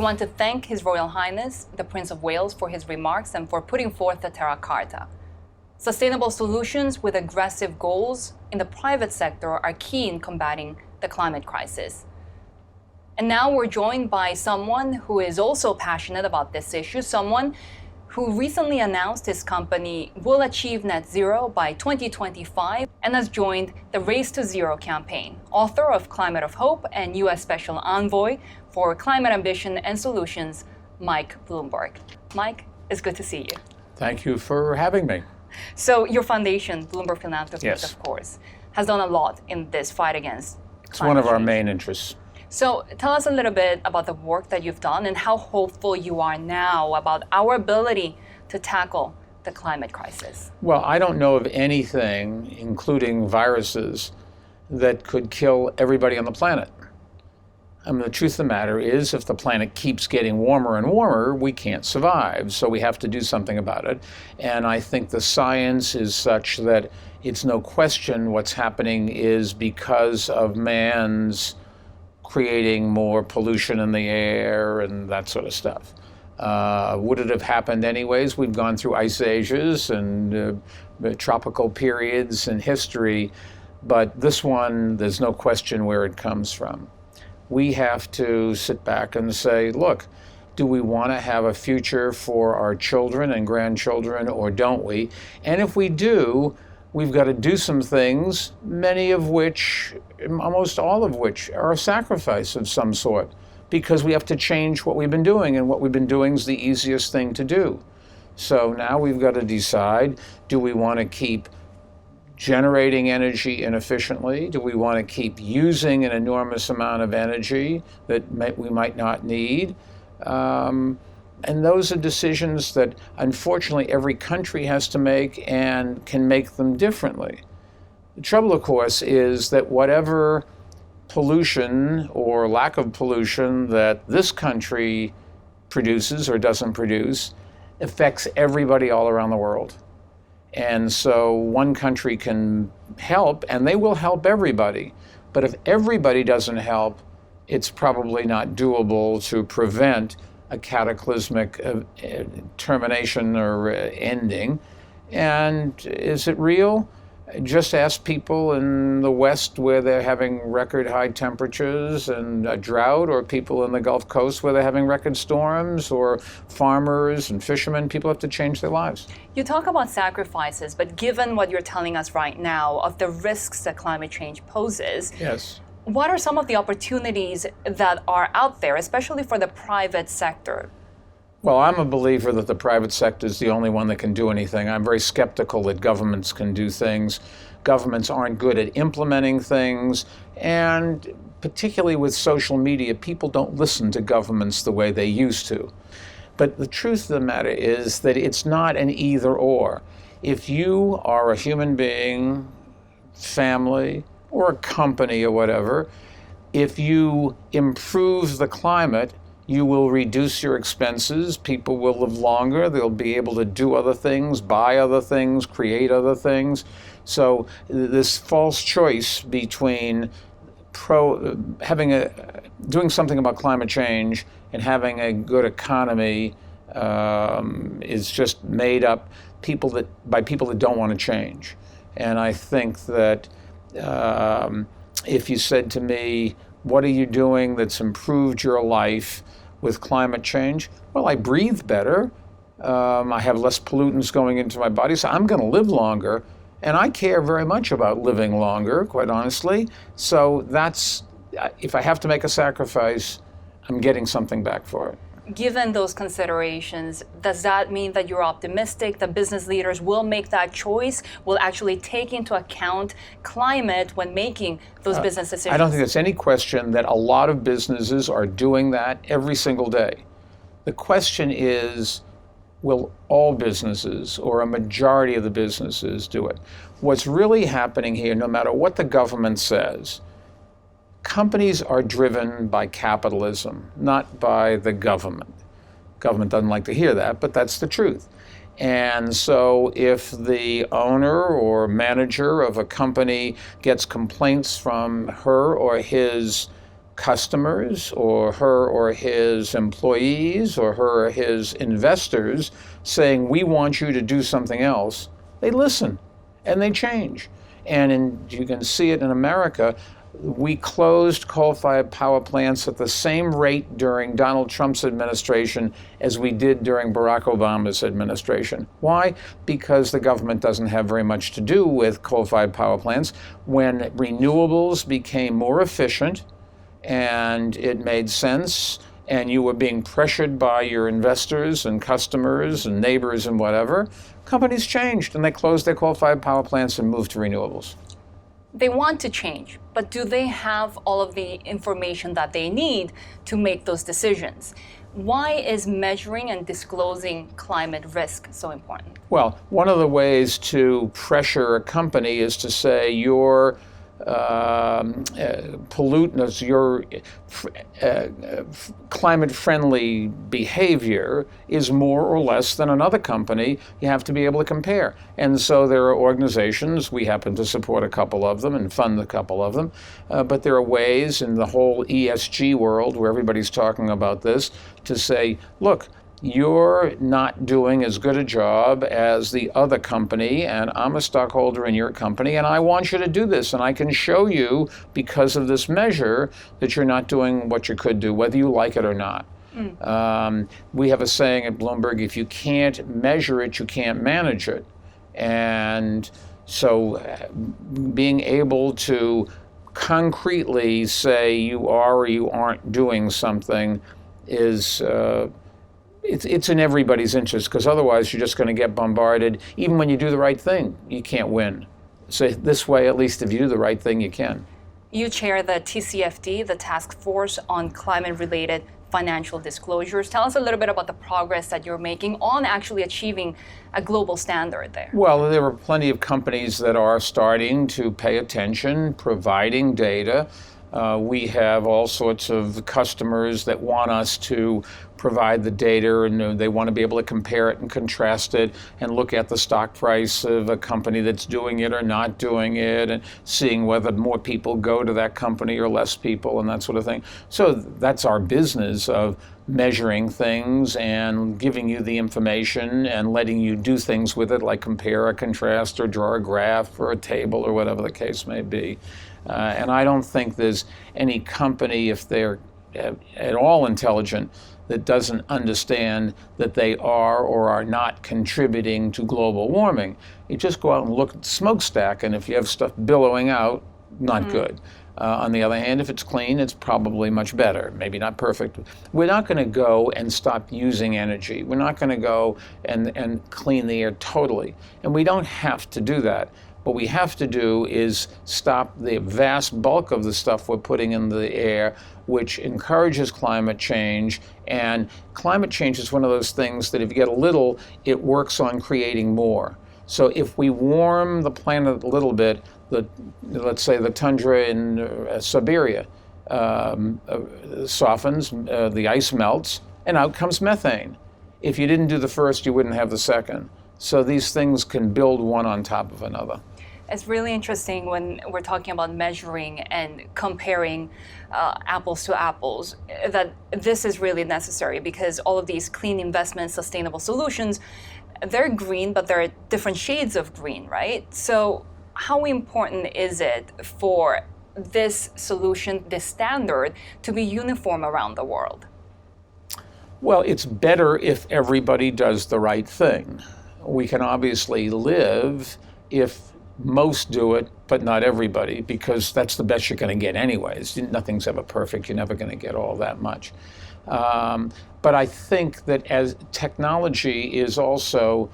want to thank His Royal Highness, the Prince of Wales, for his remarks and for putting forth the Terra Carta. Sustainable solutions with aggressive goals in the private sector are key in combating the climate crisis. And now we're joined by someone who is also passionate about this issue, someone who recently announced his company will achieve net zero by 2025 and has joined the Race to Zero campaign, author of Climate of Hope and U.S. Special Envoy for Climate Ambition and Solutions, Mike Bloomberg. Mike, it's good to see you. Thank you for having me. So your foundation, Bloomberg Philanthropies, Yes, of course, has done a lot in this fight against climate it's one of our change. main interests. So tell us a little bit about the work that you've done and how hopeful you are now about our ability to tackle the climate crisis. Well, I don't know of anything, including viruses, that could kill everybody on the planet. I mean, the truth of the matter is, if the planet keeps getting warmer and warmer, we can't survive. So we have to do something about it. And I think the science is such that it's no question what's happening is because of man's creating more pollution in the air and that sort of stuff. Would it have happened anyways? We've gone through ice ages and tropical periods in history, but this one, there's no question where it comes from. We have to sit back and say, look, do we want to have a future for our children and grandchildren, or don't we? And if we do, we've got to do some things, many of which, almost all of which, are a sacrifice of some sort, because we have to change what we've been doing, and what we've been doing is the easiest thing to do. So now we've got to decide, do we want to keep generating energy inefficiently? Do we want to keep using an enormous amount of energy that we might not need? And those are decisions that, unfortunately, every country has to make and can make them differently. The trouble, of course, is that whatever pollution or lack of pollution that this country produces or doesn't produce affects everybody all around the world. And so one country can help, and they will help everybody. But if everybody doesn't help, it's probably not doable to prevent a cataclysmic termination or ending. And is it real? Just ask people in the West where they're having record high temperatures and a drought, or people in the Gulf Coast where they're having record storms, or farmers and fishermen. People have to change their lives. You talk about sacrifices, but given what you're telling us right now of the risks that climate change poses, yes, what are some of the opportunities that are out there, especially for the private sector? Well, I'm a believer that the private sector is the only one that can do anything. I'm very skeptical that governments can do things. Governments aren't good at implementing things, and particularly with social media, people don't listen to governments the way they used to. But the truth of the matter is that it's not an either or. If you are a human being, family, or a company or whatever, if you improve the climate, you will reduce your expenses, people will live longer, they'll be able to do other things, buy other things, create other things. So this false choice between doing something about climate change and having a good economy is just made up by people that don't want to change. And I think that if you said to me, what are you doing that's improved your life with climate change? Well, I breathe better. I have less pollutants going into my body, so I'm going to live longer. And I care very much about living longer, quite honestly. So that's, if I have to make a sacrifice, I'm getting something back for it. Given those considerations, does that mean that you're optimistic that business leaders will make that choice, will actually take into account climate when making those business decisions? I don't think there's any question that a lot of businesses are doing that every single day. The question is, will all businesses or a majority of the businesses do it? What's really happening here, no matter what the government says, companies are driven by capitalism, not by the government. Government doesn't like to hear that, but that's the truth. And so if the owner or manager of a company gets complaints from her or his customers or her or his employees or her or his investors saying, we want you to do something else, they listen and they change. And you can see it in America. We closed coal-fired power plants at the same rate during Donald Trump's administration as we did during Barack Obama's administration. Why? Because the government doesn't have very much to do with coal-fired power plants. When renewables became more efficient and it made sense, and you were being pressured by your investors and customers and neighbors and whatever, companies changed and they closed their coal-fired power plants and moved to renewables. They want to change, but do they have all of the information that they need to make those decisions? Why is measuring and disclosing climate risk so important? Well, one of the ways to pressure a company is to say your pollutants, your climate-friendly behavior is more or less than another company. You have to be able to compare. And so there are organizations, we happen to support a couple of them and fund a couple of them, but there are ways in the whole ESG world where everybody's talking about this to say, look, you're not doing as good a job as the other company, and I'm a stockholder in your company, and I want you to do this, and I can show you, because of this measure, that you're not doing what you could do, whether you like it or not. We have a saying at Bloomberg, if you can't measure it, you can't manage it. And so being able to concretely say you are or you aren't doing something is it's in everybody's interest, because otherwise you're just going to get bombarded. Even when you do the right thing, you can't win. So this way, at least if you do the right thing, you can. You chair the TCFD, the Task Force on Climate-Related Financial Disclosures. Tell us a little bit about the progress that you're making on actually achieving a global standard there. Well, there are plenty of companies that are starting to pay attention, providing data. We have all sorts of customers that want us to provide the data, and they want to be able to compare it and contrast it and look at the stock price of a company that's doing it or not doing it, and seeing whether more people go to that company or less people and that sort of thing. So that's our business of measuring things and giving you the information and letting you do things with it, like compare or contrast or draw a graph or a table or whatever the case may be. And I don't think there's any company, if they're at all intelligent, that doesn't understand that they are or are not contributing to global warming. You just go out and look at the smokestack, and if you have stuff billowing out, not good. On the other hand, if it's clean, it's probably much better. Maybe not perfect. We're not going to go and stop using energy. We're not going to go and clean the air totally. And we don't have to do that. What we have to do is stop the vast bulk of the stuff we're putting in the air, which encourages climate change. And climate change is one of those things that if you get a little, it works on creating more. So if we warm the planet a little bit, let's say the tundra in Siberia softens, the ice melts, and out comes methane. If you didn't do the first, you wouldn't have the second. So these things can build one on top of another. It's really interesting when we're talking about measuring and comparing apples to apples, that this is really necessary, because all of these clean investments, sustainable solutions, they're green, but there are different shades of green, right? So how important is it for this solution, this standard, to be uniform around the world? Well, it's better if everybody does the right thing. We can obviously live if most do it, but not everybody, because that's the best you're going to get anyways. Nothing's ever perfect. You're never going to get all that much. But I think that as technology is also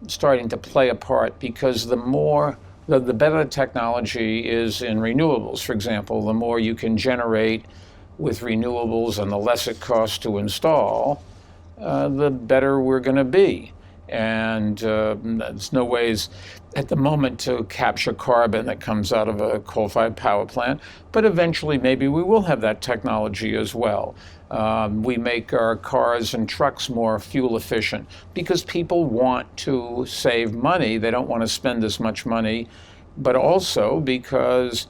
starting to play a part, because the better technology is in renewables, for example, the more you can generate with renewables and the less it costs to install, the better we're going to be. And there's no ways at the moment to capture carbon that comes out of a coal-fired power plant, but eventually maybe we will have that technology as well. We make our cars and trucks more fuel efficient because people want to save money. They don't want to spend as much money, but also because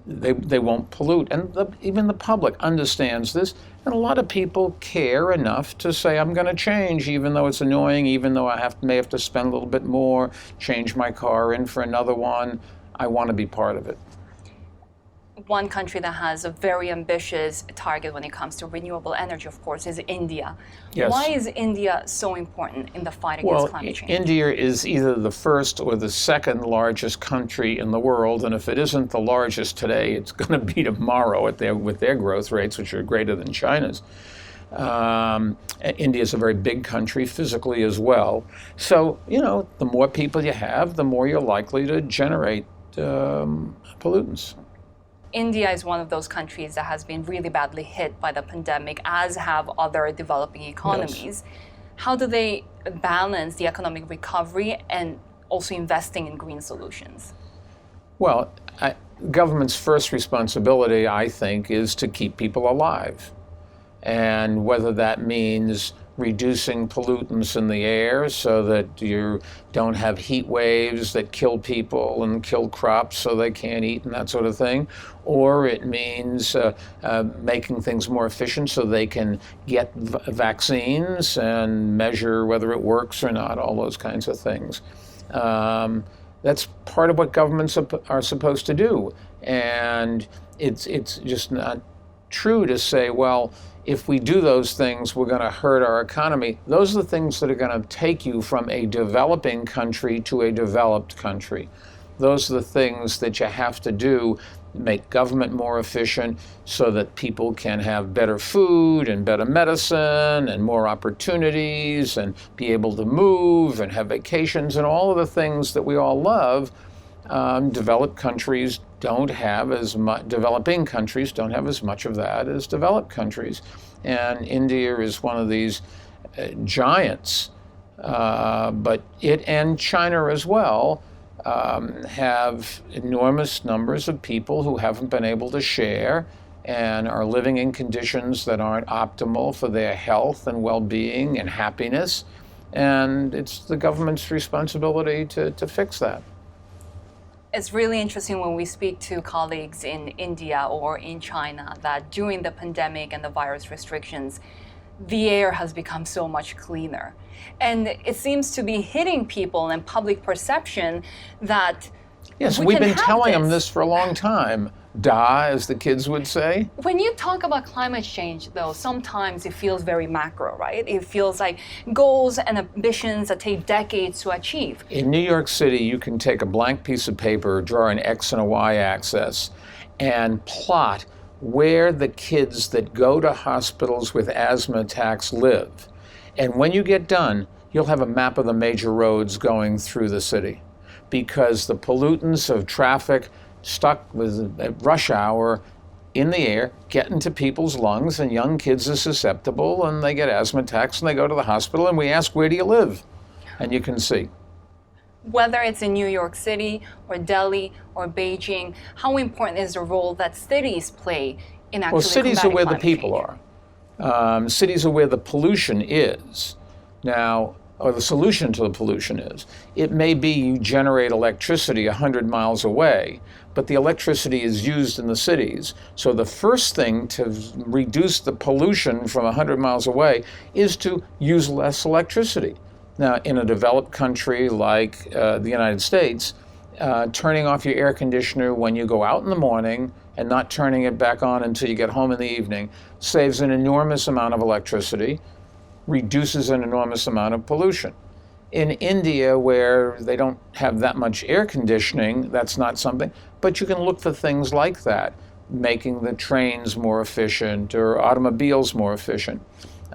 they won't pollute. And even the public understands this. And a lot of people care enough to say, I'm going to change, even though it's annoying, even though I may have to spend a little bit more, change my car in for another one. I want to be part of it. One country that has a very ambitious target when it comes to renewable energy, of course, is India. Yes. Why is India so important in the fight against climate change? India is either the first or the second largest country in the world, and if it isn't the largest today, it's going to be tomorrow with their growth rates, which are greater than China's. India is a very big country physically as well. So, the more people you have, the more you're likely to generate pollutants. India is one of those countries that has been really badly hit by the pandemic, as have other developing economies. Yes. How do they balance the economic recovery and also investing in green solutions? Well, government's first responsibility, I think, is to keep people alive. And whether that means reducing pollutants in the air so that you don't have heat waves that kill people and kill crops so they can't eat and that sort of thing, or it means making things more efficient so they can get vaccines and measure whether it works or not, all those kinds of things. That's part of what governments are supposed to do. And it's just not true to say, well, if we do those things, we're going to hurt our economy. Those are the things that are going to take you from a developing country to a developed country. Those are the things that you have to do, make government more efficient so that people can have better food and better medicine and more opportunities and be able to move and have vacations and all of the things that we all love. Developed countries don't have as much, developing countries don't have as much of that as developed countries. And India is one of these giants, but it and China as well have enormous numbers of people who haven't been able to share and are living in conditions that aren't optimal for their health and well-being and happiness. And it's the government's responsibility to fix that. It's really interesting when we speak to colleagues in India or in China that during the pandemic and the virus restrictions, the air has become so much cleaner. And it seems to be hitting people and public perception that yes, we've been telling them this for a long time. Da, as the kids would say. When you talk about climate change, though, sometimes it feels very macro, right? It feels like goals and ambitions that take decades to achieve. In New York City, you can take a blank piece of paper, draw an X and a Y axis, and plot where the kids that go to hospitals with asthma attacks live. And when you get done, you'll have a map of the major roads going through the city, because the pollutants of traffic stuck with rush hour in the air get into people's lungs, and young kids are susceptible and they get asthma attacks and they go to the hospital, and we ask, where do you live? And you can see. Whether it's in New York City or Delhi or Beijing, how important is the role that cities play in actually cities are where the people change? are. Cities are where the pollution is. Now, or the solution to the pollution is. It may be you generate electricity 100 miles away, but the electricity is used in the cities. So the first thing to reduce the pollution from 100 miles away is to use less electricity. Now, in a developed country like the United States, turning off your air conditioner when you go out in the morning and not turning it back on until you get home in the evening saves an enormous amount of electricity, reduces an enormous amount of pollution. In India, where they don't have that much air conditioning, that's not something, but you can look for things like that, making the trains more efficient or automobiles more efficient.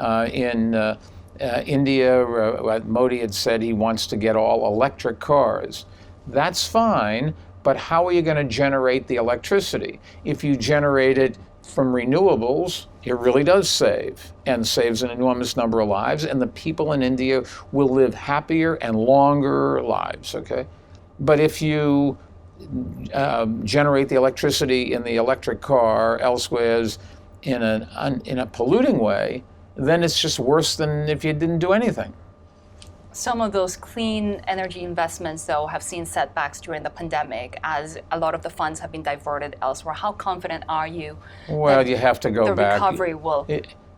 In India, Modi had said he wants to get all electric cars. That's fine, but how are you going to generate the electricity? If you generate it from renewables, it really does save, and saves an enormous number of lives, and the people in India will live happier and longer lives, okay? But if you generate the electricity in the electric car elsewhere in a polluting way, then it's just worse than if you didn't do anything. Some of those clean energy investments, though, have seen setbacks during the pandemic as a lot of the funds have been diverted elsewhere. How confident are you Well, you have to go the back. recovery will?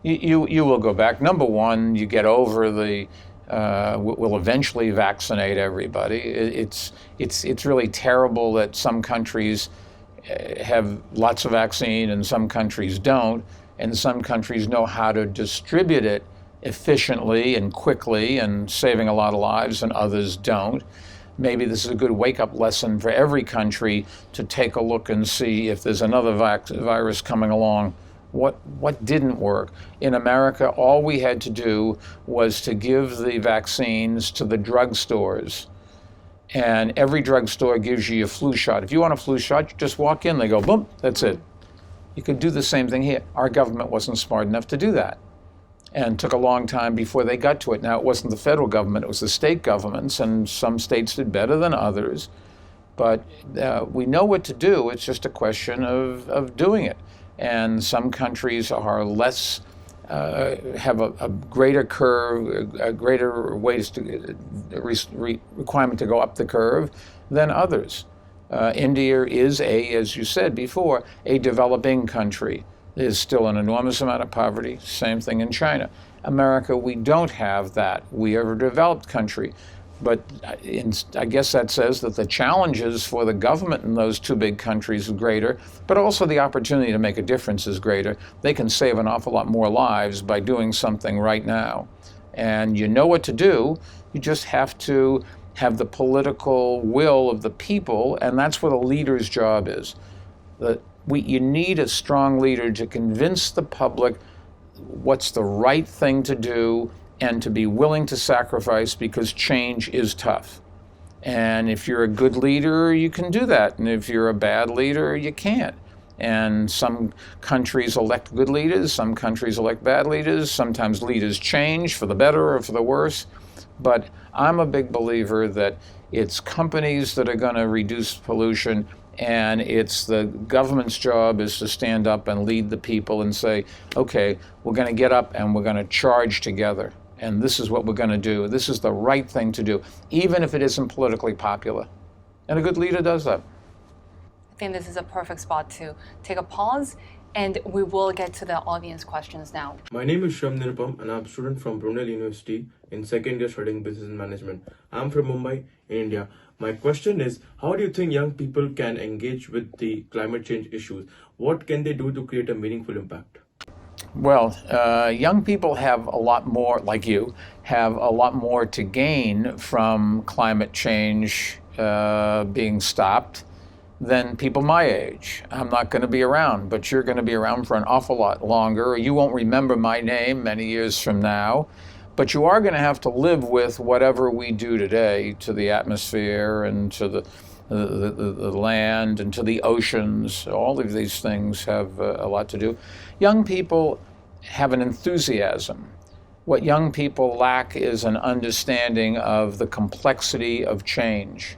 You will go back. Number one, you get over the. We'll eventually vaccinate everybody. It's really terrible that some countries have lots of vaccine and some countries don't, and some countries know how to distribute it efficiently and quickly and saving a lot of lives, and others don't. Maybe this is a good wake-up lesson for every country to take a look and see if there's another virus coming along. What didn't work? In America, all we had to do was to give the vaccines to the drugstores. And every drugstore gives you a flu shot. If you want a flu shot, you just walk in, they go, boom, that's it. You could do the same thing here. Our government wasn't smart enough to do that, and took a long time before they got to it. Now, it wasn't the federal government, it was the state governments, and some states did better than others. But we know what to do. It's just a question of doing it. And some countries are less, have a greater curve, a greater ways to requirement to go up the curve than others. India is as you said before, a developing country. There's still an enormous amount of poverty. Same thing in China. America, we don't have that. We are a developed country. But I guess that says that the challenges for the government in those two big countries is greater, but also the opportunity to make a difference is greater. They can save an awful lot more lives by doing something right now. And you know what to do. You just have to have the political will of the people, and that's what a leader's job is. You need a strong leader to convince the public what's the right thing to do and to be willing to sacrifice, because change is tough. And if you're a good leader, you can do that. And if you're a bad leader, you can't. And some countries elect good leaders, some countries elect bad leaders, sometimes leaders change for the better or for the worse. But I'm a big believer that it's companies that are going to reduce pollution, and it's the government's job is to stand up and lead the people and say, okay, we're going to get up and we're going to charge together. And this is what we're going to do. This is the right thing to do, even if it isn't politically popular. And a good leader does that. I think this is a perfect spot to take a pause, and we will get to the audience questions now. My name is Sham Nirupam, and I'm a student from Brunel University in second year studying business management. I'm from Mumbai, in India. My question is, how do you think young people can engage with the climate change issues? What can they do to create a meaningful impact? Well, young people have a lot more, like you, have a lot more to gain from climate change being stopped than people my age. I'm not going to be around, but you're going to be around for an awful lot longer. You won't remember my name many years from now, but you are going to have to live with whatever we do today to the atmosphere and to the land and to the oceans. All of these things have a lot to do. Young people have an enthusiasm. What young people lack is an understanding of the complexity of change.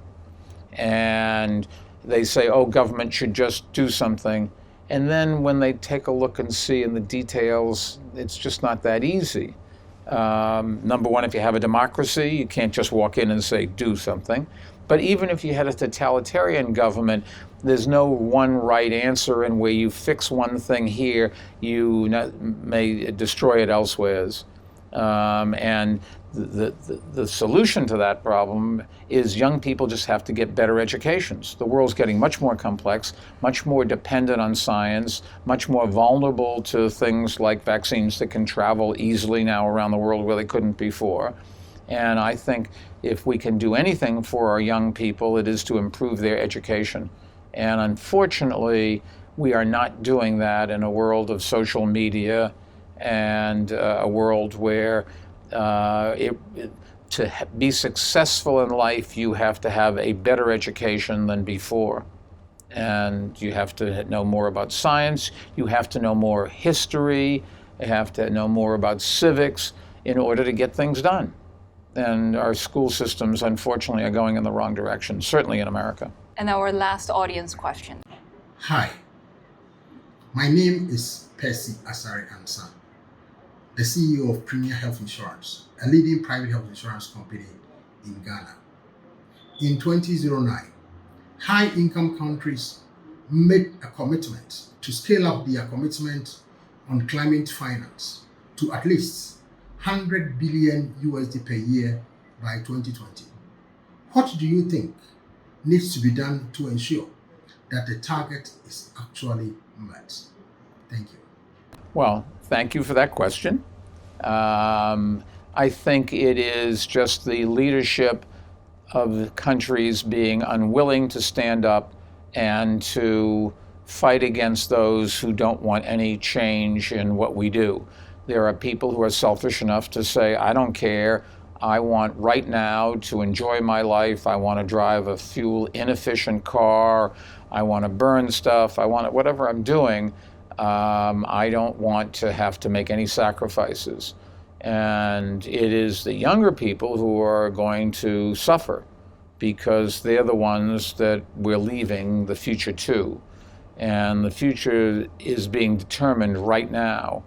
And they say, oh, government should just do something. And then when they take a look and see in the details, it's just not that easy. Number one, if you have a democracy, you can't just walk in and say, do something. But even if you had a totalitarian government, there's no one right answer, and where you fix one thing here, you may destroy it elsewhere. And the solution to that problem is young people just have to get better educations. The world's getting much more complex, much more dependent on science, much more vulnerable to things like vaccines that can travel easily now around the world where they couldn't before. And I think if we can do anything for our young people, it is to improve their education. And unfortunately, we are not doing that in a world of social media and a world where to be successful in life, you have to have a better education than before. And you have to know more about science, you have to know more history, you have to know more about civics in order to get things done. And our school systems, unfortunately, are going in the wrong direction, certainly in America. And our last audience question. Hi, my name is Percy Asari Ansa. the CEO of Premier Health Insurance, a leading private health insurance company in Ghana. In 2009, high-income countries made a commitment to scale up their commitment on climate finance to at least 100 billion USD per year by 2020. What do you think needs to be done to ensure that the target is actually met? Thank you. Well, thank you for that question. I think it is just the leadership of the countries being unwilling to stand up and to fight against those who don't want any change in what we do. There are people who are selfish enough to say, I don't care. I want right now to enjoy my life. I want to drive a fuel inefficient car. I want to burn stuff. I want whatever I'm doing. I don't want to have to make any sacrifices. And it is the younger people who are going to suffer because they're the ones that we're leaving the future to. And the future is being determined right now.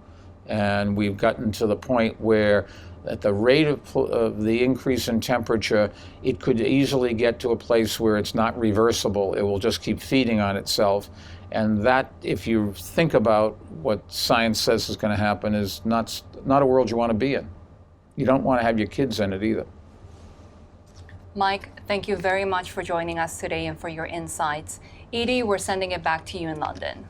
And we've gotten to the point where at the rate of the increase in temperature, it could easily get to a place where it's not reversible. It will just keep feeding on itself. And that, if you think about what science says is going to happen, is not a world you want to be in. You don't want to have your kids in it either. Mike, thank you very much for joining us today and for your insights. Edie, we're sending it back to you in London.